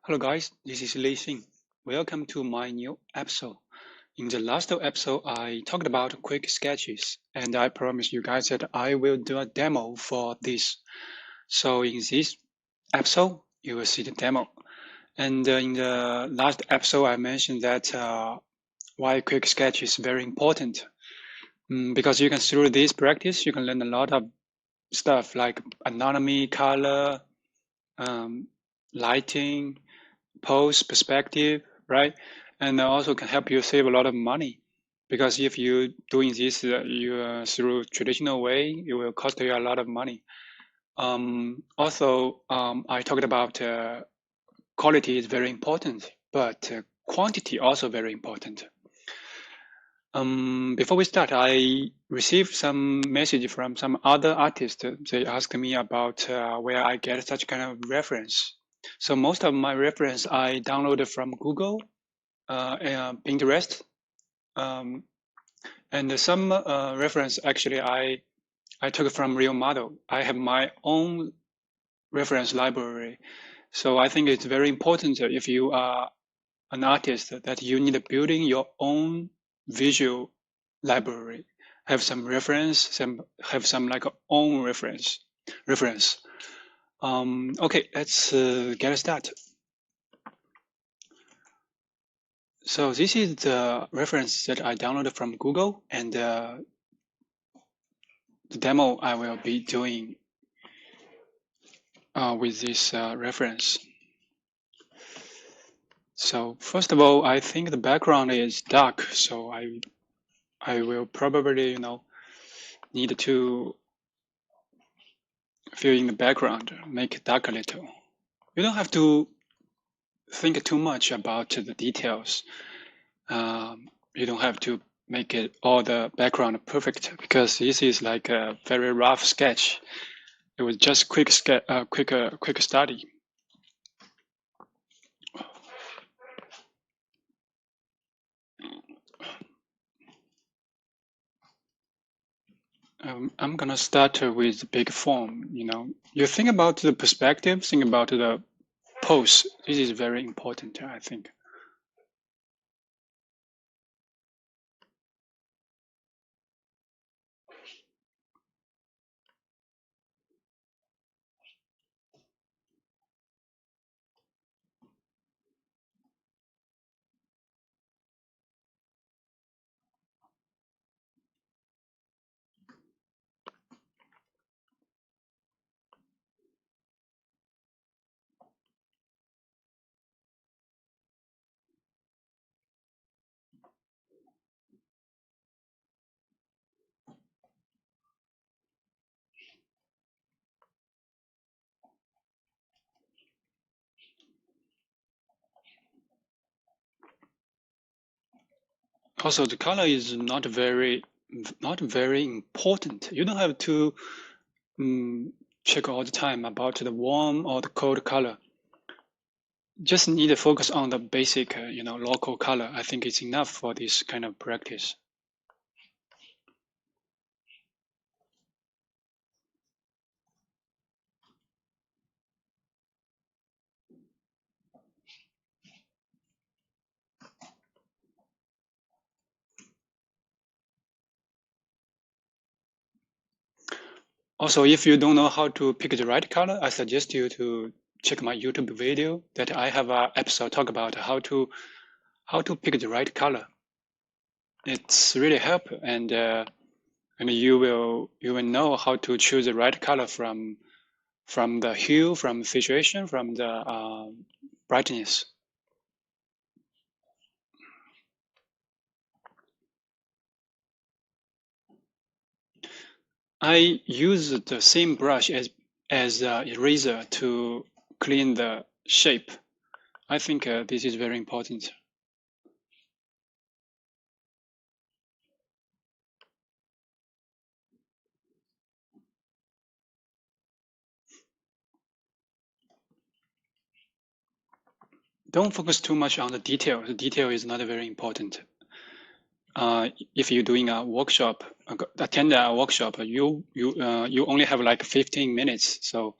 Hello guys, this is Lixin. Welcome to my new episode. In the last episode, I talked about quick sketches, and I promised you guys that I will do a demo for this. So in this episode, you will see the demo. And in the last episode, I mentioned that why quick sketch is very important. Because you can, through this practice, you can learn a lot of stuff like anatomy, color, lighting, pose, perspective, right? And also can help you save a lot of money, because if you doing this through traditional way, it will cost you a lot of money. Also, I talked about quality is very important, but quantity also very important. Before we start, I received some message from some other artists. They asked me about where I get such kind of reference. So most of my reference I downloaded from Google, and Pinterest, and some reference actually I took from real model. I have my own reference library. So I think it's very important if you are an artist that you need building your own visual library, have some reference, have some like own reference. Okay, let's get started. So this is the reference that I downloaded from Google, and the demo I will be doing with this reference. So first of all, I think the background is dark, so I will probably, need to fill in the background, make it dark a little. You don't have to think too much about the details. You don't have to make it all the background perfect, because this is like a very rough sketch. It was just quick study. I'm gonna start with big form. You think about the perspective, think about the pose. This is very important, I think. Also, the color is not very important. You don't have to check all the time about the warm or the cold color. Just need to focus on the basic, local color. I think it's enough for this kind of practice. Also, if you don't know how to pick the right color, I suggest you to check my YouTube video that I have an episode talk about how to pick the right color. It's really help, and you will know how to choose the right color from the hue, from situation, from the brightness. I use the same brush as eraser to clean the shape. I think this is very important. Don't focus too much on the detail. The detail is not very important. If you're doing a workshop, attend a workshop, you only have like 15 minutes, so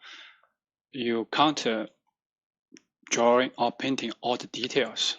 you can't drawing or painting all the details.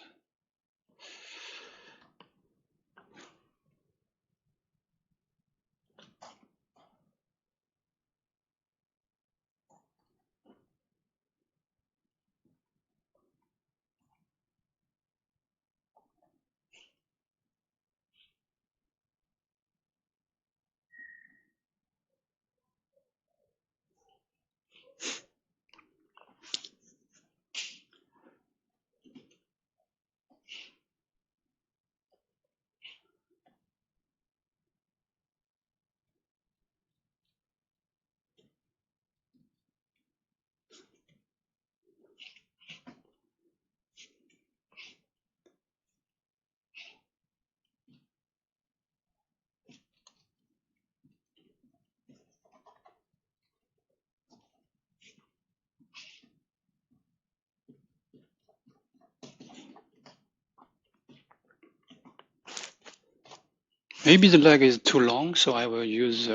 Maybe the leg is too long, so I will use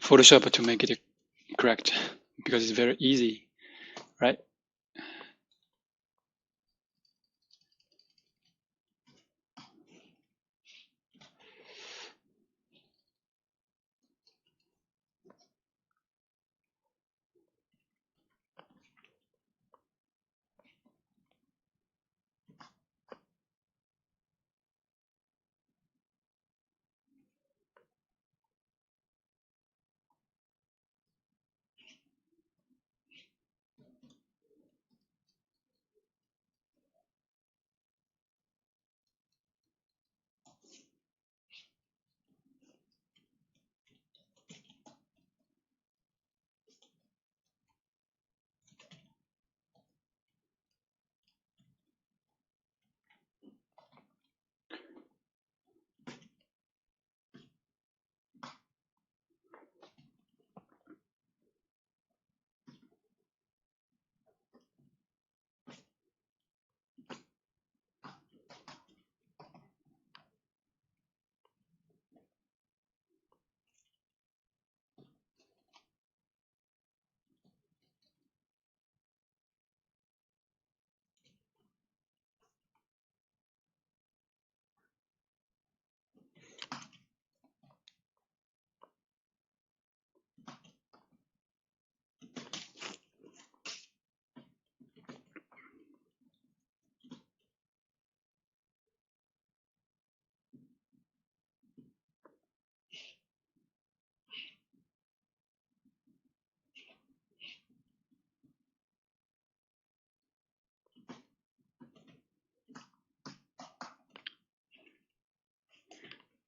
Photoshop to make it correct, because it's very easy, right?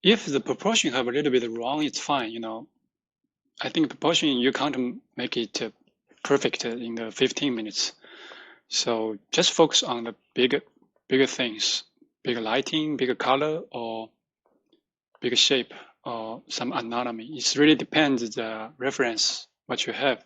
If the proportion have a little bit wrong, it's fine, you know. I think proportion, you can't make it perfect in the 15 minutes. So just focus on the bigger things, bigger lighting, bigger color, or bigger shape, or some anatomy. It really depends the reference, what you have.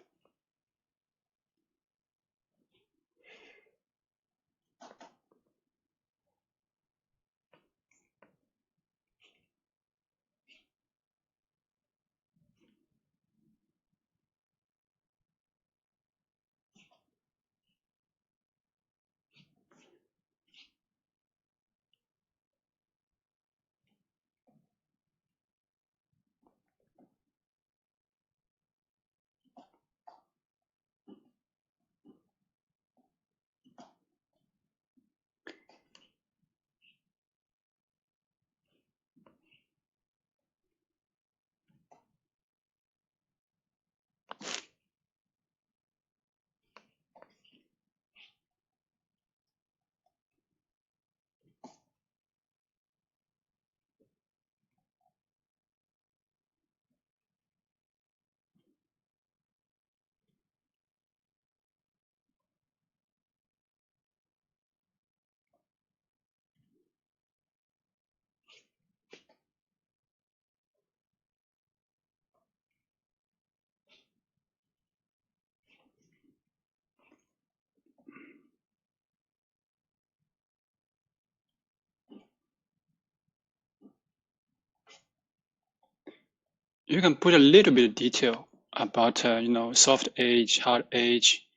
You can put a little bit of detail about, you know, soft edge, hard edge,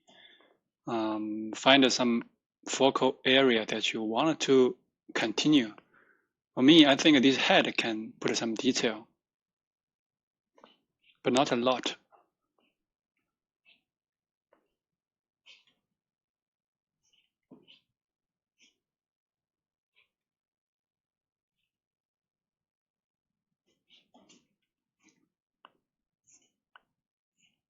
find some focal area that you want to continue. For me, I think this head can put some detail, but not a lot.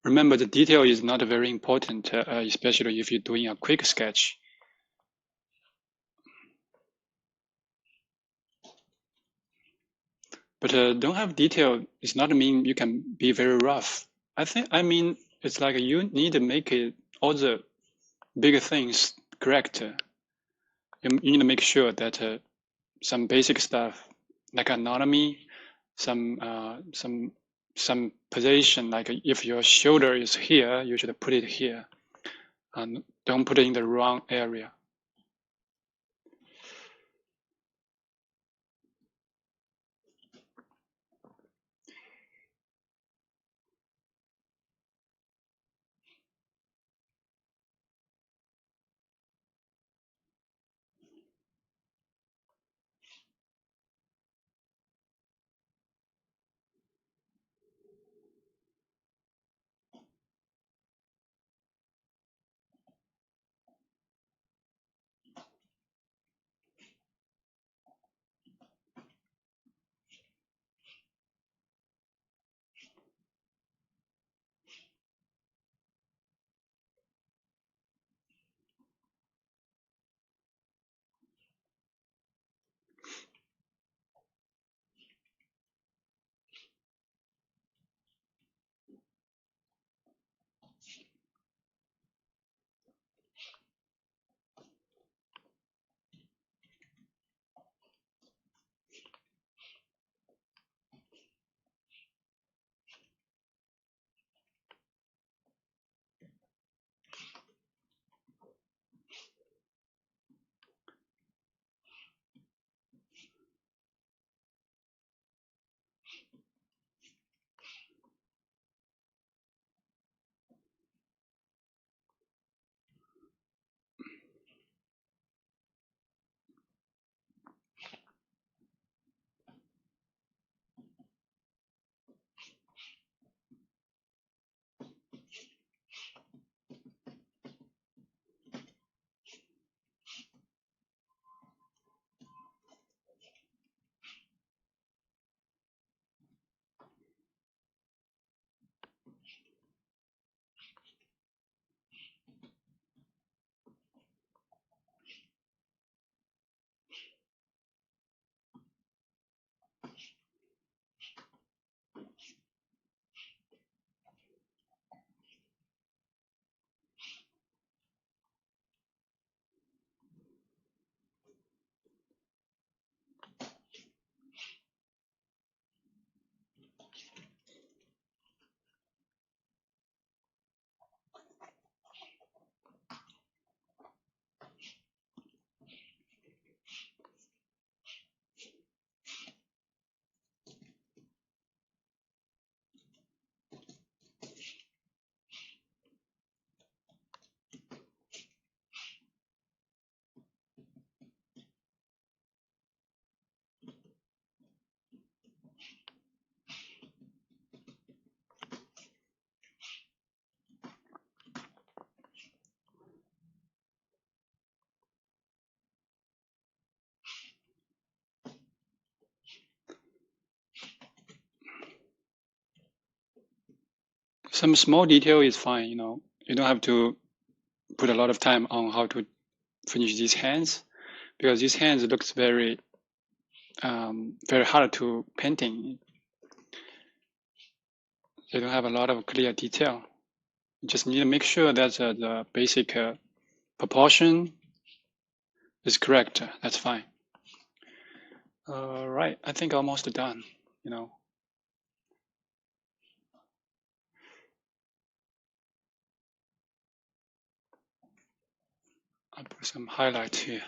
Remember, the detail is not very important, especially if you're doing a quick sketch. But don't have detail does not mean you can be very rough. I mean, it's like you need to make it all the bigger things correct. You need to make sure that some basic stuff like anatomy, some position, like if your shoulder is here, you should put it here, and don't put it in the wrong area. Some small detail is fine, you know. You don't have to put a lot of time on how to finish these hands, because these hands looks very hard to painting. They don't have a lot of clear detail. You just need to make sure that the basic proportion is correct. That's fine. Right, I think almost done, you know. I'll put some highlight here.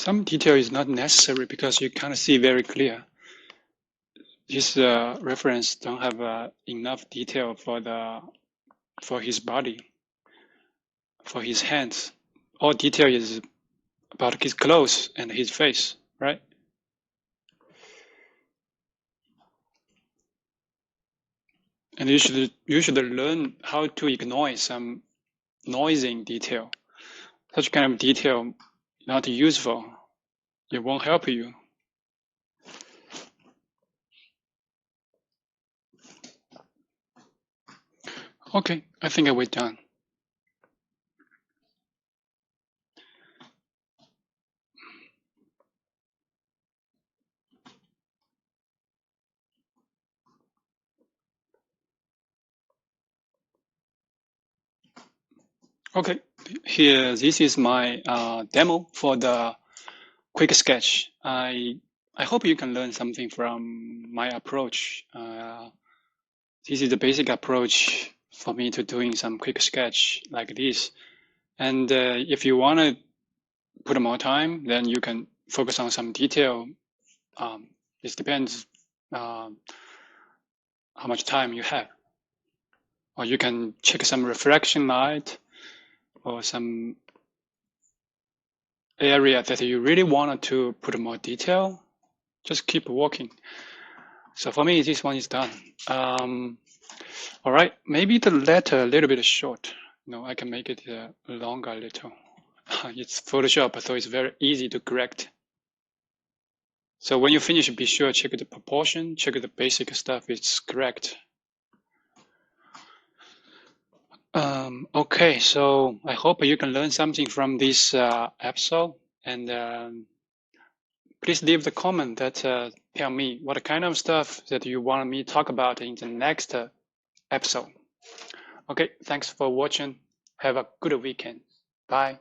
some detail is not necessary because you can't see very clear. This reference don't have enough detail for his body, for his hands. All detail is about his clothes and his face, right? And you should learn how to ignore some noising detail. Such kind of detail not useful. It won't help you. Okay, I think we're done. Okay, here, this is my demo for the quick sketch. I hope you can learn something from my approach. This is the basic approach for me to doing some quick sketch like this. And if you want to put more time, then you can focus on some detail. It depends how much time you have. Or you can check some reflection light or some area that you really wanted to put more detail. Just keep working. So for me, this one is done. All right, maybe the letter a little bit short. No, I can make it longer a little. It's Photoshop, so it's very easy to correct. So when you finish, be sure check the proportion, check the basic stuff, it's correct. Okay, so I hope you can learn something from this episode, and please leave the comment that tell me what kind of stuff that you want me to talk about in the next episode. Okay, thanks for watching. Have a good weekend. Bye.